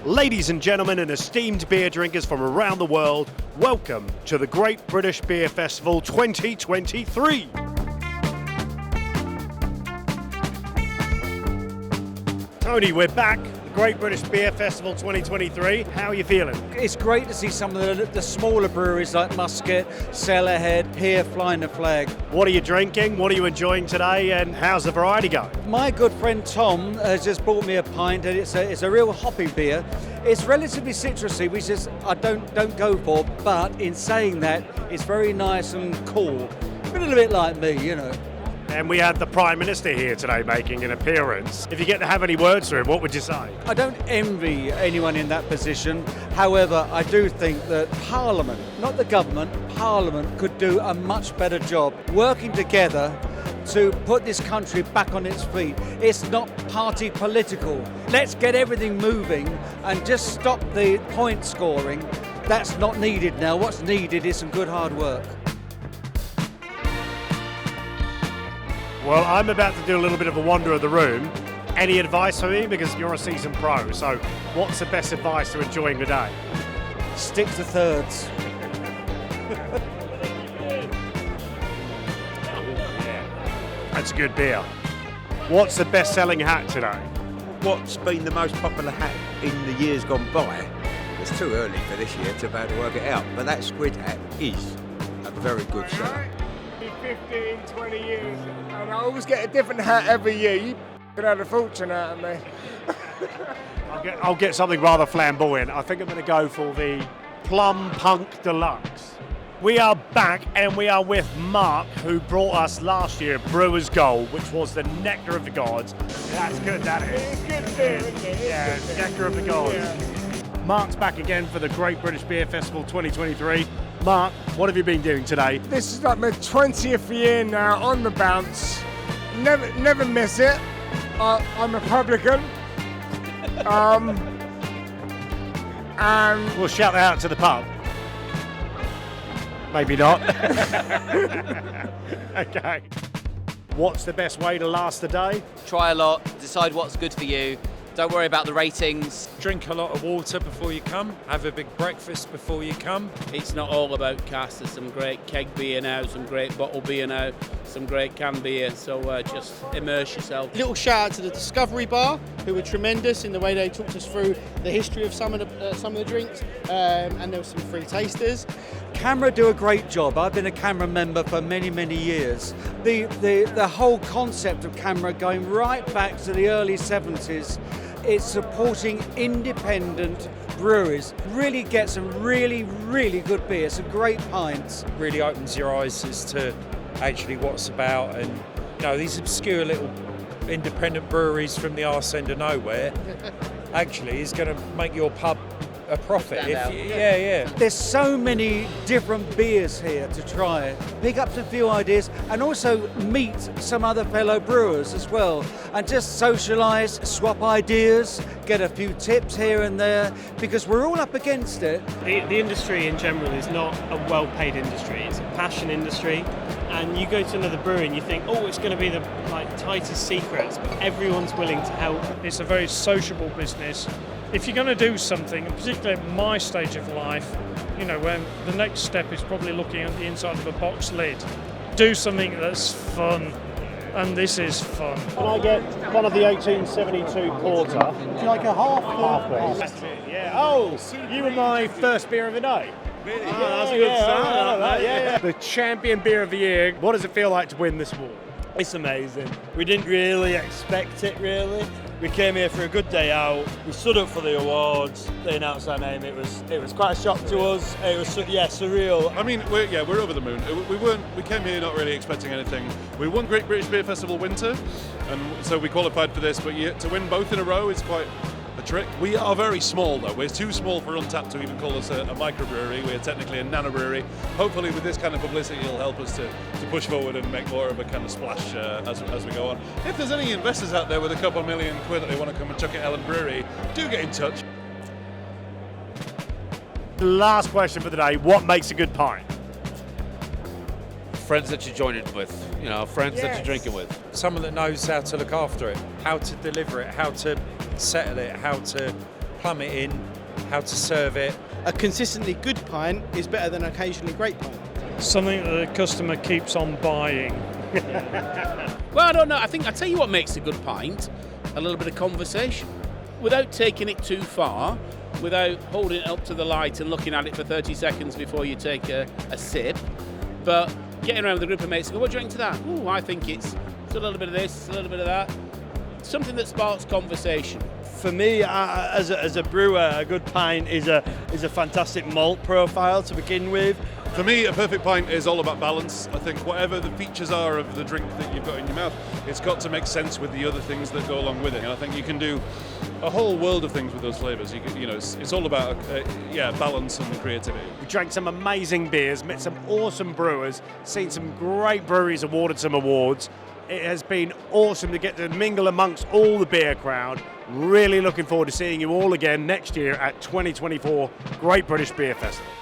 Ladies and gentlemen and esteemed beer drinkers from around the world, welcome to the Great British Beer Festival 2023. Tony, we're back. Great British Beer Festival 2023. How are you feeling? It's great to see some of the smaller breweries like Musket, Cellarhead here flying the flag. What are you drinking? What are you enjoying today? And how's the variety going? My good friend Tom has just brought me a pint, and it's a real hoppy beer. It's relatively citrusy, which is I don't go for, but in saying that, it's very nice and cool. A little bit like me, you know. And we had the Prime Minister here today making an appearance. If you get to have any words for him, what would you say? I don't envy anyone in that position. However, I do think that Parliament, not the government, Parliament could do a much better job working together to put this country back on its feet. It's not party political. Let's get everything moving and just stop the point scoring. That's not needed now. What's needed is some good hard work. Well, I'm about to do a little bit of a wander of the room. Any advice for me? Because you're a seasoned pro, so what's the best advice to enjoying the day? Stick to thirds. That's a good beer. What's the best-selling hat today? What's been the most popular hat in the years gone by? It's too early for this year to be able to work it out, but that squid hat is a very good seller. 15, 20 years, and I always get a different hat every year. You could have a fortune out of me. I'll get something rather flamboyant. I think I'm going to go for the Plum Punk Deluxe. We are back, and we are with Mark, who brought us last year Brewers Gold, which was the nectar of the gods. That's good, that is. It's good beer, isn't it? Yeah, it's nectar of the gods. Yeah. Mark's back again for the Great British Beer Festival 2023. Mark, what have you been doing today? This is like my 20th year now on the bounce. Never miss it. I'm a publican. And We'll shout that out to the pub. Maybe not. Okay. What's the best way to last the day? Try a lot, decide what's good for you. Don't worry about the ratings. Drink a lot of water before you come. Have a big breakfast before you come. It's not all about cask. There's some great keg beer now, some great bottle beer now, some great can beer. So just immerse yourself. Little shout out to the Discovery Bar, who were tremendous in the way they talked us through the history of some of the drinks, and there were some free tasters. CAMRA do a great job. I've been a CAMRA member for many years. The whole concept of CAMRA going right back to the early 70s, it's supporting independent breweries. Really get some really good beer, some great pints. Really opens your eyes as to actually what's about, and these obscure little independent breweries from the arse end of nowhere actually is going to make your pub a profit. Yeah. There's so many different beers here to try. Pick up some few ideas and also meet some other fellow brewers as well, and just socialise, swap ideas, get a few tips here and there, because we're all up against it. The industry in general is not a well-paid industry. It's a passion industry, and you go to another brewery and you think, oh, it's going to be the tightest secrets, but everyone's willing to help. It's a very sociable business. If you're going to do something, and particularly at my stage of life, when the next step is probably looking at the inside of a box lid, do something that's fun, and this is fun. Can I get one of the 1872 porter? Would you like a half, please? Yeah. Oh, you were my first beer of the day. Really? Oh, that's a good start. Yeah. The champion beer of the year. What does it feel like to win this award? It's amazing. We didn't really expect it, really. We came here for a good day out. We stood up for the awards. They announced our name. It was quite a shock to us. It was surreal. I mean, we're over the moon. We came here not really expecting anything. We won Great British Beer Festival Winter, and so we qualified for this. But to win both in a row is quite a trick. We are very small though. We're too small for Untapped to even call us a microbrewery. We're technically a nano brewery. Hopefully with this kind of publicity it'll help us to push forward and make more of a kind of splash as we go on. If there's any investors out there with a couple of $1 million that they want to come and chuck at Elland Brewery, do get in touch. Last question for the day, what makes a good pint? Friends that you're joining with, friends that you're drinking with. Someone that knows how to look after it, how to deliver it, how to settle it, how to plumb it in, how to serve it. A consistently good pint is better than an occasionally great pint. Something that the customer keeps on buying. Well, I don't know. I tell you what makes a good pint: a little bit of conversation, without taking it too far, without holding it up to the light and looking at it for 30 seconds before you take a sip, but getting around with a group of mates and go, "What do you drink to that?" "Oh, I think it's a little bit of this, a little bit of that." Something that sparks conversation. For me, as a brewer, a good pint is a fantastic malt profile to begin with. For me, a perfect pint is all about balance. I think whatever the features are of the drink that you've got in your mouth, it's got to make sense with the other things that go along with it. And I think you can do a whole world of things with those flavours. It's all about balance and creativity. We drank some amazing beers, met some awesome brewers, seen some great breweries awarded some awards. It has been awesome to get to mingle amongst all the beer crowd. Really looking forward to seeing you all again next year at 2024 Great British Beer Festival.